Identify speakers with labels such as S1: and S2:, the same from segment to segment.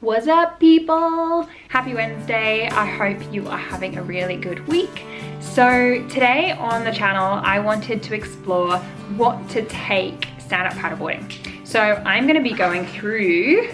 S1: What's up, people? Happy Wednesday. I hope you are having a really good week. So today on the channel, I wanted to explore what to take stand-up paddleboarding. So I'm going to be going through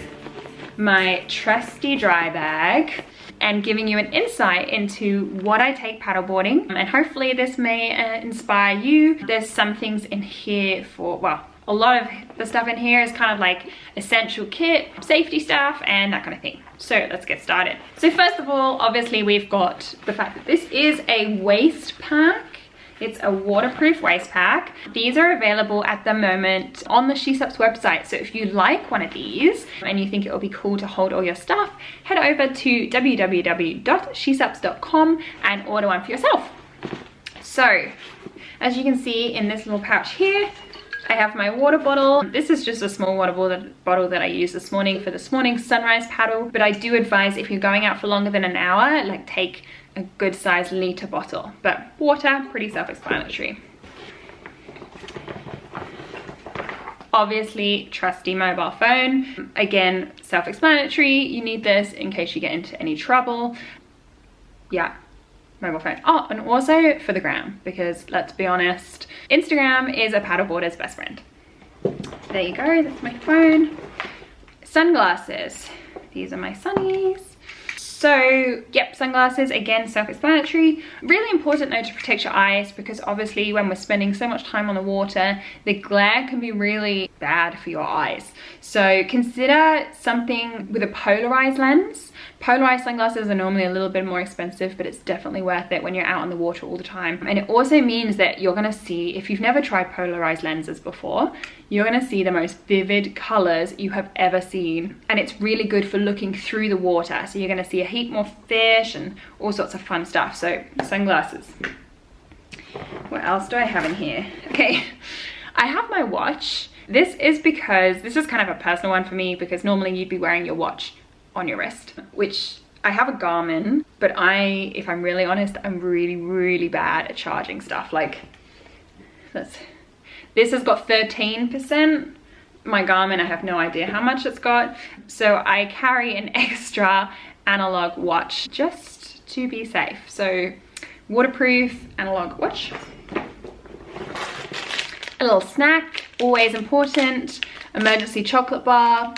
S1: my trusty dry bag and giving you an insight into what I take paddleboarding, and hopefully this may inspire you. There's some things in here for, well, a lot of the stuff in here is kind of like essential kit, safety stuff, and that kind of thing. So let's get started. So first of all, obviously we've got the fact that this is a waist pack. It's a waterproof waist pack. These are available at the moment on the SheSups website. So if you like one of these and you think it will be cool to hold all your stuff, head over to www.shesups.com and order one for yourself. So as you can see in this little pouch here, I have my water bottle. This is just a small water bottle that I used this morning for this morning's sunrise paddle. But I do advise if you're going out for longer than an hour, like take a good sized litre bottle. But water, pretty self-explanatory. Obviously, trusty mobile phone. Again, self-explanatory. You need this in case you get into any trouble. Yeah. Mobile phone. Oh, and also for the gram, because let's be honest, Instagram is a paddleboarder's best friend. There you go, that's my phone. Sunglasses. These are my sunnies. So, yep, sunglasses, again, self-explanatory. Really important though to protect your eyes, because obviously when we're spending so much time on the water, the glare can be really bad for your eyes. So consider something with a polarized lens. Polarized sunglasses are normally a little bit more expensive, but it's definitely worth it when you're out on the water all the time. And it also means that you're gonna see, if you've never tried polarized lenses before, you're gonna see the most vivid colors you have ever seen. And it's really good for looking through the water. So you're gonna see a heap more fish and all sorts of fun stuff. So sunglasses. What else do I have in here? Okay, I have my watch. This is because, this is kind of a personal one for me, because normally you'd be wearing your watch on your wrist, which I have a Garmin, but if I'm really honest, I'm really bad at charging stuff. Like, this has got 13%. My Garmin, I have no idea how much it's got. So I carry an extra analog watch just to be safe. So waterproof analog watch. A little snack, always important. Emergency chocolate bar.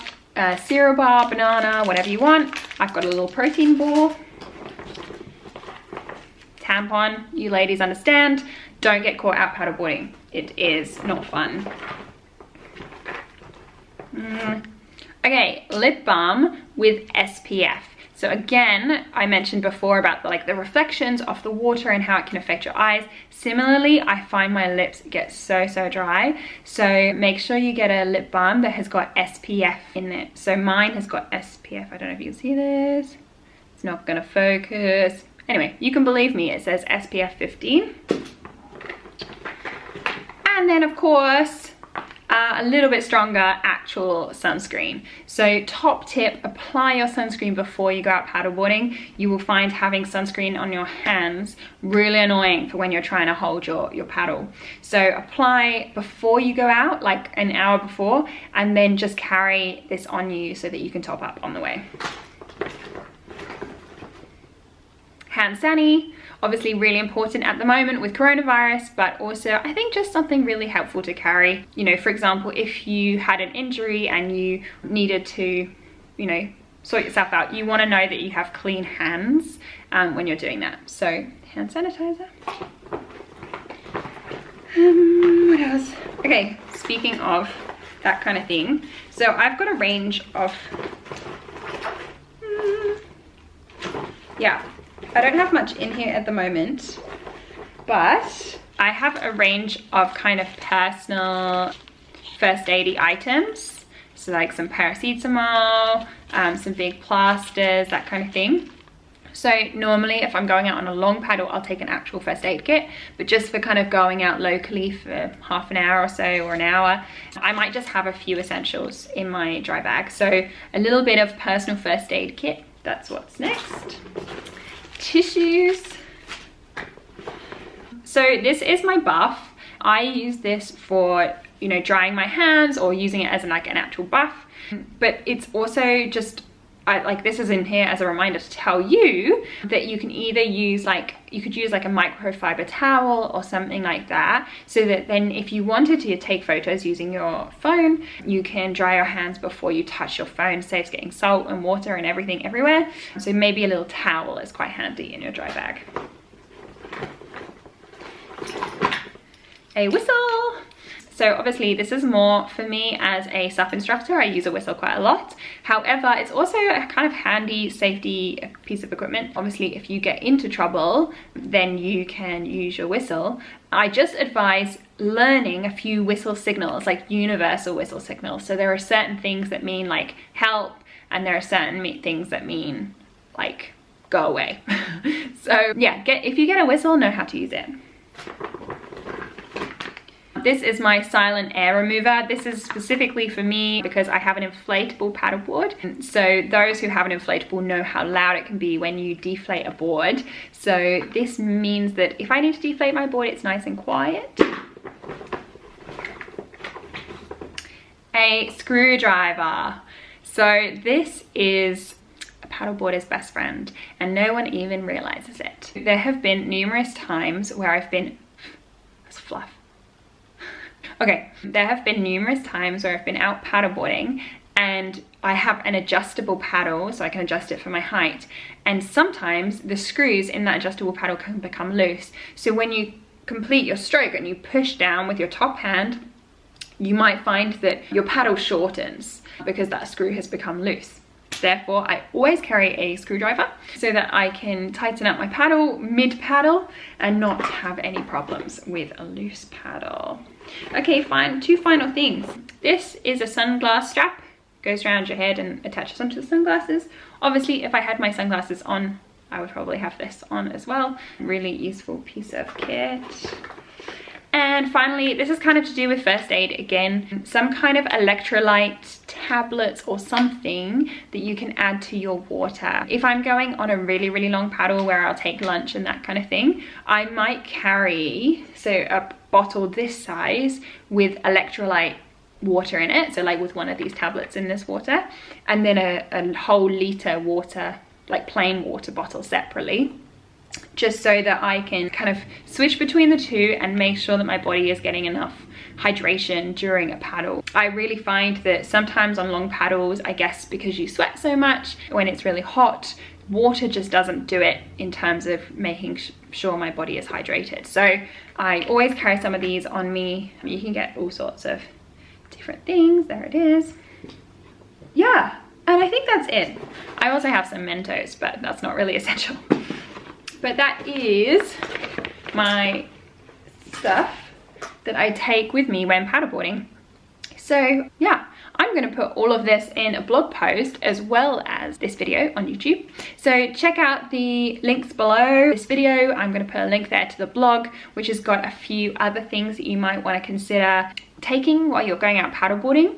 S1: Cereal bar, banana, whatever you want. I've got a little protein ball. Tampon, you ladies understand. Don't get caught out paddleboarding. It is not fun. Okay, lip balm with SPF. So again, I mentioned before about the reflections off the water and how it can affect your eyes. Similarly, I find my lips get so dry. So make sure you get a lip balm that has got SPF in it. So mine has got SPF. I don't know if you can see this. It's not gonna focus. Anyway, you can believe me, it says SPF 15. And then of course, a little bit stronger actual sunscreen. So top tip, apply your sunscreen before you go out paddleboarding. You will find having sunscreen on your hands really annoying for when you're trying to hold your paddle. So apply before you go out, like an hour before, and then just carry this on you so that you can top up on the way. Hand sani, obviously really important at the moment with coronavirus, but also I think just something really helpful to carry. You know, for example, if you had an injury and you needed to, you know, sort yourself out, you want to know that you have clean hands when you're doing that. So hand sanitizer. What else? Okay, speaking of that kind of thing, so I've got a range of, yeah, I don't have much in here at the moment, but I have a range of kind of personal first aid items. So like some paracetamol, some big plasters, that kind of thing. So normally if I'm going out on a long paddle, I'll take an actual first aid kit, but just for kind of going out locally for half an hour or so, or an hour, I might just have a few essentials in my dry bag. So a little bit of personal first aid kit, that's what's next. Tissues. So this is my buff. I use this for, you know, drying my hands or using it as like an actual buff, but it's also just this is in here as a reminder to tell you that you can either use you could use like a microfiber towel or something like that, so that then if you wanted to take photos using your phone, you can dry your hands before you touch your phone, saves getting salt and water and everything everywhere. So maybe a little towel is quite handy in your dry bag. A whistle. So obviously this is more for me as a SUP instructor. I use a whistle quite a lot. However, it's also a kind of handy safety piece of equipment. Obviously, if you get into trouble, then you can use your whistle. I just advise learning a few whistle signals, like universal whistle signals. So there are certain things that mean like help, and there are certain things that mean like go away. So yeah, if you get a whistle, know how to use it. This is my silent air remover. This is specifically for me because I have an inflatable paddleboard. So those who have an inflatable know how loud it can be when you deflate a board. So this means that if I need to deflate my board, it's nice and quiet. A screwdriver. So this is a paddleboarder's best friend, and no one even realizes it. There have been numerous times where I've been, that's fluff. Okay, there have been numerous times where I've been out paddleboarding and I have an adjustable paddle, so I can adjust it for my height. And sometimes the screws in that adjustable paddle can become loose. So when you complete your stroke and you push down with your top hand, you might find that your paddle shortens because that screw has become loose. Therefore, I always carry a screwdriver so that I can tighten up my paddle mid-paddle and not have any problems with a loose paddle. Okay, fine. Two final things. This is a sunglass strap. Goes around your head and attaches onto the sunglasses. Obviously, if I had my sunglasses on, I would probably have this on as well. Really useful piece of kit. And finally, this is kind of to do with first aid again. Some kind of electrolyte tablets or something that you can add to your water. If I'm going on a really, really long paddle where I'll take lunch and that kind of thing, I might carry, so a bottle this size with electrolyte water in it. So like with one of these tablets in this water, and then a whole liter water, like plain water bottle separately, just so that I can kind of switch between the two and make sure that my body is getting enough hydration during a paddle. I really find that sometimes on long paddles, I guess because you sweat so much, when it's really hot, water just doesn't do it in terms of making sure my body is hydrated. So I always carry some of these on me. You can get all sorts of different things. There it is. Yeah, and I think that's it. I also have some Mentos, but that's not really essential. But that is my stuff that I take with me when paddleboarding. So yeah, I'm gonna put all of this in a blog post as well as this video on YouTube. So check out the links below this video. I'm gonna put a link there to the blog, which has got a few other things that you might wanna consider taking while you're going out paddleboarding.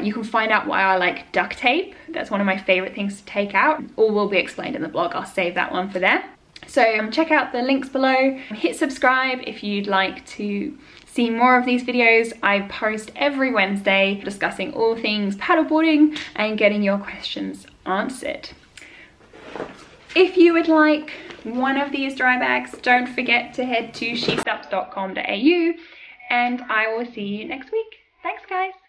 S1: You can find out why I like duct tape. That's one of my favorite things to take out. All will be explained in the blog. I'll save that one for there. So check out the links below. Hit subscribe if you'd like to see more of these videos. I post every Wednesday discussing all things paddleboarding and getting your questions answered. If you would like one of these dry bags, don't forget to head to shesups.com.au and I will see you next week. Thanks guys.